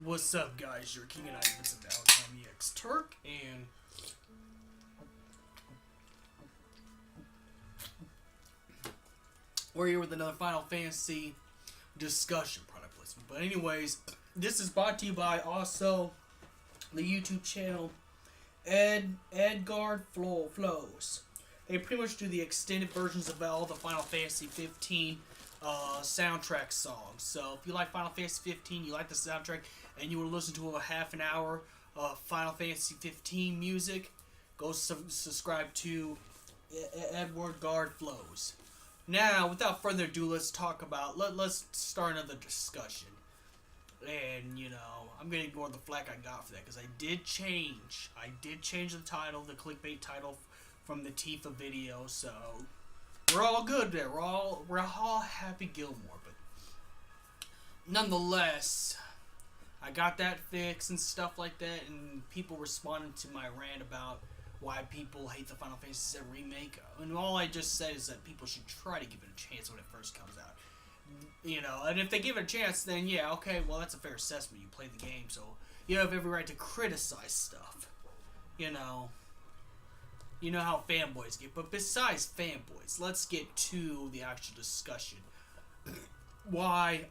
What's up, guys? Your King and I, Vincent Alcom EX Turk, and we're here with another Final Fantasy discussion product placement. But anyways, this is brought to you by also the YouTube channel Edgard Flows. They pretty much do the extended versions of all the Final Fantasy 15 soundtrack songs. So if you like Final Fantasy 15, you like the soundtrack, and you want to listen to a half an hour of Final Fantasy 15 music, go subscribe to Edgard Flows. Now, without further ado, let's talk about let's start another discussion. And I'm gonna ignore the flack I got for that because I did change the title, the clickbait title from the Tifa video. So we're all good there. We're all happy Gilmore, but nonetheless, I got that fixed and stuff like that, and people responded to my rant about why people hate the Final Fantasy VII Remake. And all I just said is that people should try to give it a chance when it first comes out. And if they give it a chance, then yeah, okay, well, that's a fair assessment. You play the game, so you have every right to criticize stuff. You know how fanboys get. But besides fanboys, let's get to the actual discussion. Why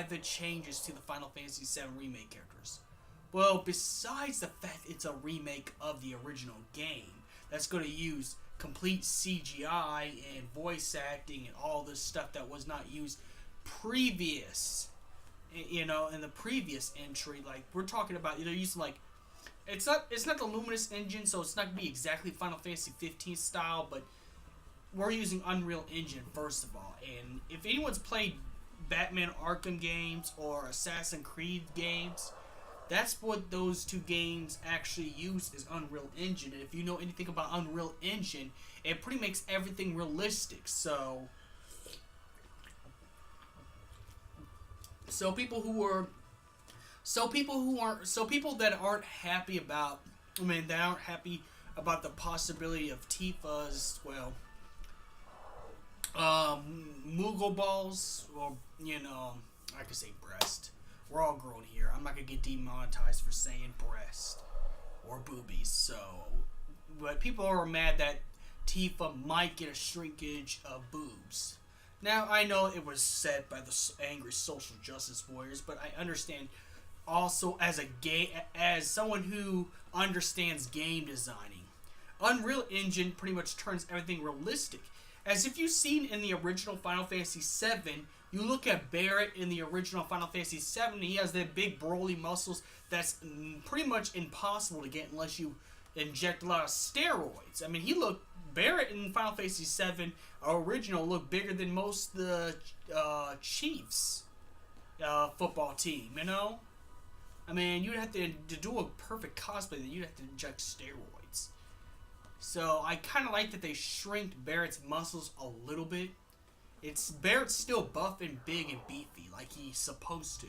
the changes to the Final Fantasy VII Remake characters? Well, besides the fact it's a remake of the original game that's going to use complete CGI and voice acting and all this stuff that was not used previous, in the previous entry. Like, we're talking about, they're using, like, it's not the Luminous engine, so it's not going to be exactly Final Fantasy 15 style, but we're using Unreal Engine, first of all. And if anyone's played Batman Arkham games or Assassin's Creed games, that's what those two games actually use, is Unreal Engine. And if you know anything about Unreal Engine, it pretty makes everything realistic. So people that aren't happy about, the possibility of Tifa's, Moogle balls, or I could say breast. We're all grown here. I'm not gonna get demonetized for saying breast or boobies. So, but people are mad that Tifa might get a shrinkage of boobs. Now, I know it was said by the angry social justice warriors, but I understand also as someone who understands game designing. Unreal Engine pretty much turns everything realistic. As if you've seen in the original Final Fantasy VII, you look at Barrett in the original Final Fantasy VII, he has that big broly muscles that's pretty much impossible to get unless you inject a lot of steroids. I mean, Barrett in Final Fantasy VII original looked bigger than most of the Chiefs football team, I mean, you'd have to do a perfect cosplay, then you'd have to inject steroids. So I kind of like that they shrinked Barrett's muscles a little bit. Barrett's still buff and big and beefy like he's supposed to.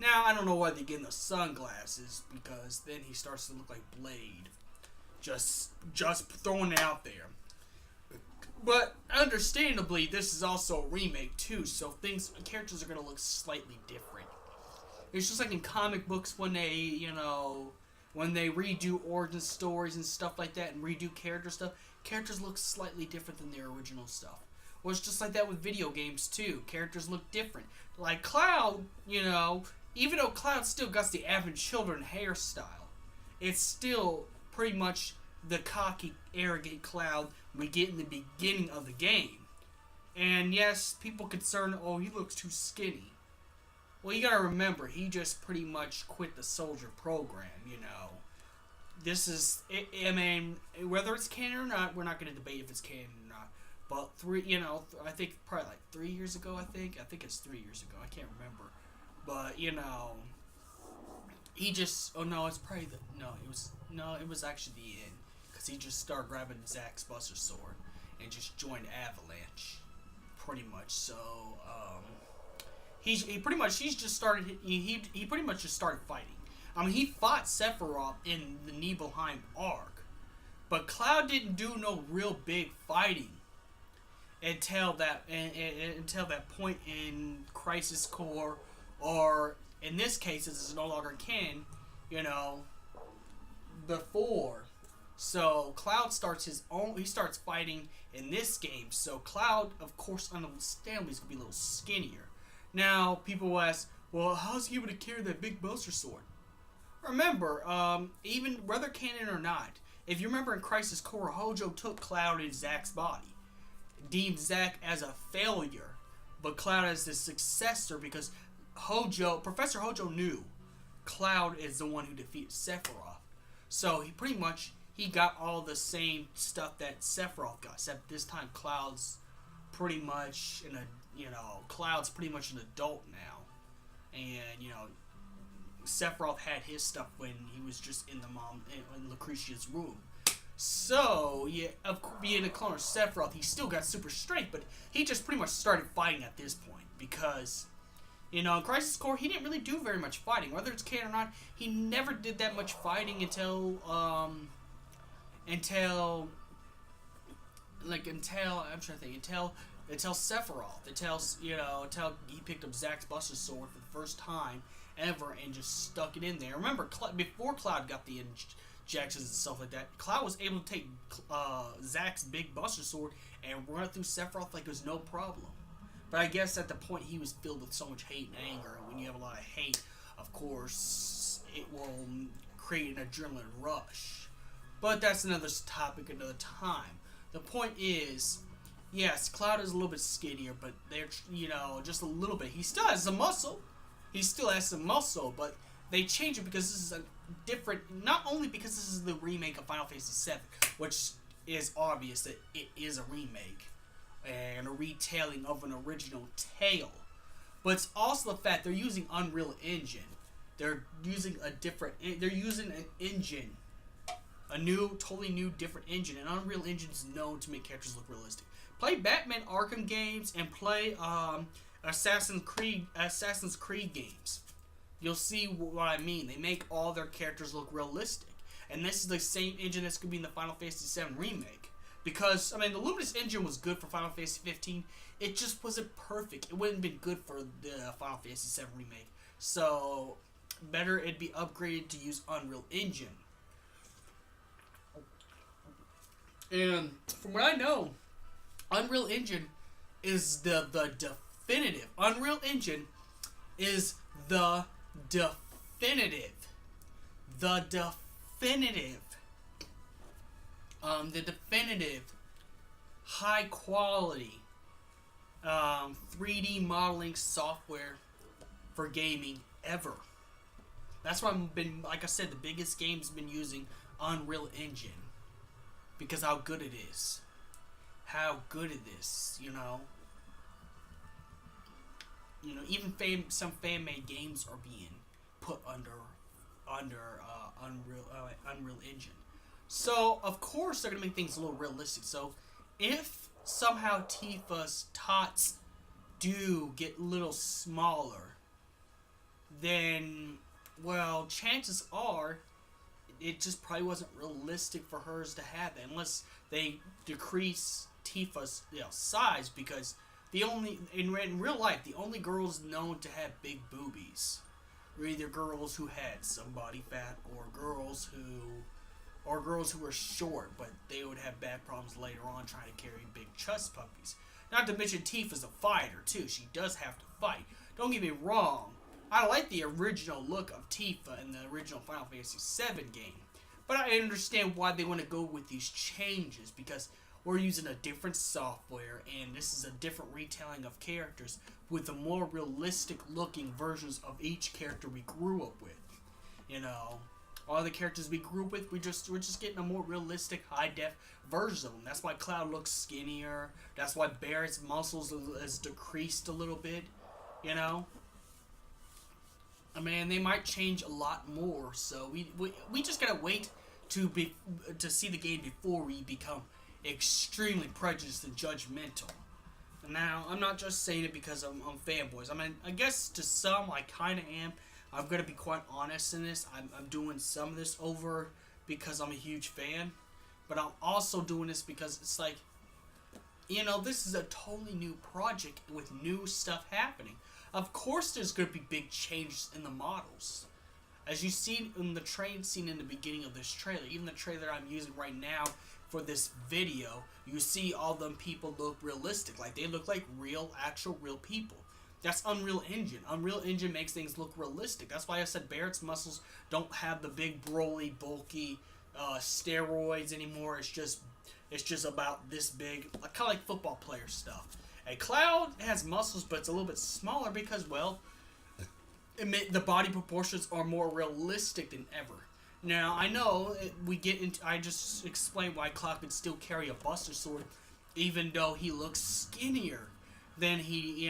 Now, I don't know why they give him the sunglasses, because then he starts to look like Blade. Just throwing it out there. But understandably, this is also a remake too, so characters are going to look slightly different. It's just like in comic books when they redo origin stories and stuff like that and redo characters look slightly different than their original stuff. Well, it's just like that with video games too. Characters look different. Like Cloud, even though Cloud still got the Advent Children hairstyle, it's still pretty much the cocky, arrogant Cloud we get in the beginning of the game. And yes, people concerned, oh, he looks too skinny. Well, you gotta remember, he just pretty much quit the soldier program, This is, whether it's canon or not, we're not gonna debate if it's canon or not. But I think probably like 3 years ago, I think it's 3 years ago, I can't remember. But, he just, it was actually the end. Because he just started grabbing Zack's Buster Sword and just joined Avalanche, pretty much. So, he pretty much just started fighting. I mean, he fought Sephiroth in the Nibelheim arc, but Cloud didn't do no real big fighting until that point in Crisis Core or in this case, it's no longer canon. You know, before. So Cloud starts his own. He starts fighting in this game. So Cloud, of course, understandably, is gonna be a little skinnier. Now people will ask, well, how's he able to carry that big Buster Sword? Remember, even whether canon or not, if you remember in Crisis Core, Hojo took Cloud in Zack's body, deemed Zack as a failure, but Cloud as the successor because Professor Hojo knew Cloud is the one who defeated Sephiroth. So he got all the same stuff that Sephiroth got, except this time Cloud's pretty much an adult now, and Sephiroth had his stuff when he was just in Lucretia's womb. So yeah, being a clone of Sephiroth, he still got super strength, but he just pretty much started fighting at this point because. In Crisis Core, he didn't really do very much fighting. Whether it's canon or not, he never did that much fighting until Sephiroth, until he picked up Zack's Buster Sword for the first time ever and just stuck it in there. Remember, before Cloud got the injections and stuff like that, Cloud was able to take Zack's big Buster Sword and run it through Sephiroth like it was no problem. But I guess at the point he was filled with so much hate and anger, and when you have a lot of hate, of course, it will create an adrenaline rush. But that's another topic another time. The point is, yes, Cloud is a little bit skinnier, but they're, just a little bit. He still has some muscle. But they change it because this is a different, not only because this is the remake of Final Fantasy VII, which is obvious that it is a remake and a retelling of an original tale, but it's also the fact they're using Unreal Engine. They're using an engine, a totally new, different engine, and Unreal Engine is known to make characters look realistic. Play Batman Arkham games and play Assassin's Creed games. You'll see what I mean. They make all their characters look realistic, and this is the same engine that's going to be in the Final Fantasy VII remake. Because, the Luminous engine was good for Final Fantasy 15. It just wasn't perfect. It wouldn't have been good for the Final Fantasy VII remake. So, better it'd be upgraded to use Unreal Engine. And, from what I know, Unreal Engine is the definitive. Unreal Engine is the definitive. The definitive high quality 3D modeling software for gaming ever. That's why like I said, the biggest game's been using Unreal Engine because how good it is. Even some fan-made games are being put under Unreal Engine. So, of course, they're going to make things a little realistic. So, if somehow Tifa's tots do get a little smaller, then, well, chances are it just probably wasn't realistic for hers to have that, unless they decrease Tifa's size, because in real life, the only girls known to have big boobies were either girls who had some body fat or girls who were short, but they would have back problems later on trying to carry big chest puppies. Not to mention Tifa's a fighter too. She does have to fight. Don't get me wrong. I like the original look of Tifa in the original Final Fantasy VII game, but I understand why they want to go with these changes, because we're using a different software and this is a different retelling of characters with the more realistic looking versions of each character we grew up with. All the characters we grew up with, we're just getting a more realistic, high-def version of them. That's why Cloud looks skinnier. That's why Barrett's muscles has decreased a little bit. They might change a lot more. So we just gotta wait to see the game before we become extremely prejudiced and judgmental. Now, I'm not just saying it because I'm fanboys. I guess to some I kind of am. I'm going to be quite honest in this. I'm doing some of this over because I'm a huge fan. But I'm also doing this because it's like, this is a totally new project with new stuff happening. Of course, there's going to be big changes in the models. As you see in the train scene in the beginning of this trailer, even the trailer I'm using right now for this video, you see all them people look realistic. Like, they look like real, actual, real people. That's Unreal Engine. Unreal Engine makes things look realistic. That's why I said Barrett's muscles don't have the big, broly, bulky steroids anymore. It's just about this big, kind of like football player stuff. A Cloud has muscles, but it's a little bit smaller because, well, the body proportions are more realistic than ever. Now, I know I just explained why Cloud could still carry a Buster Sword, even though he looks skinnier than he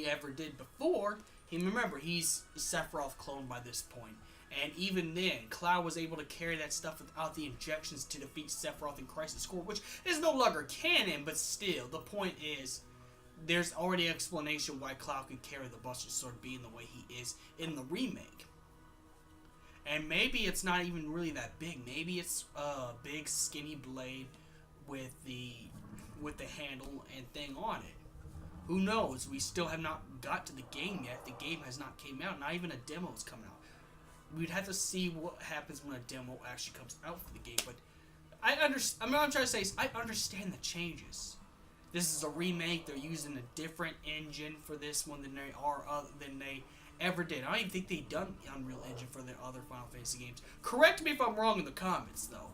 ever did before. Remember, he's Sephiroth clone by this point. And even then, Cloud was able to carry that stuff without the injections to defeat Sephiroth in Crisis Core, which is no longer canon, but still, the point is, there's already an explanation why Cloud could carry the Buster Sword being the way he is in the remake. And maybe it's not even really that big. Maybe it's a big skinny blade with the handle and thing on it. Who knows? We still have not got to the game yet. The game has not came out. Not even a demo is coming out. We'd have to see what happens when a demo actually comes out for the game. But what I'm trying to say is I understand the changes. This is a remake. They're using a different engine for this one than they ever did. I don't even think they've done the Unreal Engine for the other Final Fantasy games. Correct me if I'm wrong in the comments, though.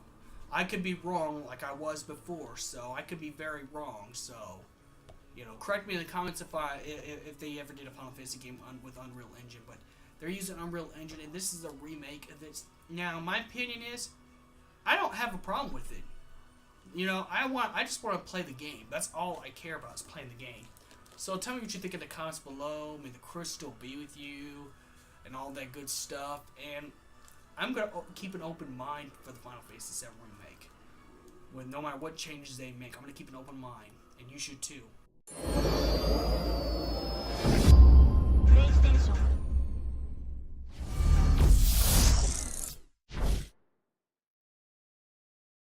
I could be wrong like I was before, so I could be very wrong. So, correct me in the comments if they ever did a Final Fantasy game with Unreal Engine. But they're using Unreal Engine, and this is a remake of this. Now, my opinion is, I don't have a problem with it. I just want to play the game. That's all I care about is playing the game. So tell me what you think in the comments below. May the crystal be with you, and all that good stuff. And I'm gonna keep an open mind for the Final Fantasy VII remake. No matter what changes they make, I'm gonna keep an open mind, and you should too.